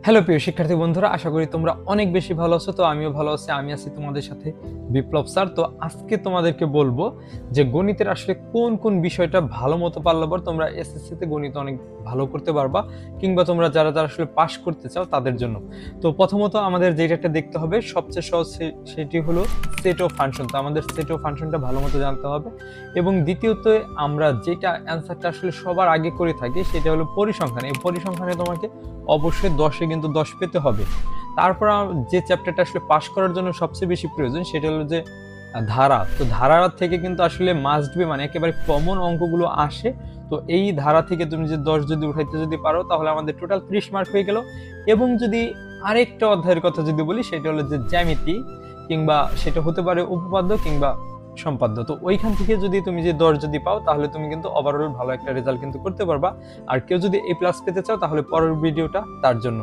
Hello প্রিয় শিক্ষার্থী বন্ধুরা, আশা করি তোমরা অনেক বেশি ভালো আছো। তো আমিও ভালো আছি। আমি আছি তোমাদের সাথে বিপ্লব স্যার। তো আজকে তোমাদেরকে বলবো যে গণিতের আসলে কোন কোন বিষয়টা ভালো মতো পারলে পর তোমরা এসএসসি তে গণিত অনেক ভালো করতে পারবা, কিংবা তোমরা যারা যারা আসলে পাস করতে চাও তাদের জন্য। তো প্রথমত আমাদের যেটা একটা দেখতে হবে সবচেয়ে সহজ, সেটি হলো সেট অফ ফাংশন। তো আমাদের সেট অফ ফাংশনটা ভালো মতো জানতে হবে। এবং দ্বিতীয়ত আমরা যেটা অ্যান্সারটা আসলে সবার আগে করে থাকি সেটা হলো পরিসংখ্যান। এই পরিসংখ্যানে তোমাকে অবশ্যই 10-এ কিন্তু 10 পেতে হবে। তারপর যে চ্যাপ্টারটা আসলে পাস করার জন্য সবচেয়ে বেশি প্রয়োজন সেটা হলো যে ধারা। তো ধারা থেকে কিন্তু আসলে মাস্ট বি, মানে একেবারে কমন অঙ্কগুলো আসে। তো এই ধারা থেকে তুমি যে 10 যদি উঠাইতে যদি পারো তাহলে আমাদের টোটাল 30 মার্ক হয়ে গেল। এবং যদি আরেকটা অধ্যায়ের কথা যদি বলি সেটা হলো যে জ্যামিতি, কিংবা সেটা হতে পারে উপপাদ্য কিংবা সম্পাদ্য। তো ওইখান থেকে যদি তুমি যে 10 যদি পাও তাহলে তুমি কিন্তু ওভারঅল ভালো একটা রেজাল্ট কিন্তু করতে পারবা। আর কেউ যদি A+ পেতে চাও তাহলে পরের ভিডিওটা তার জন্য।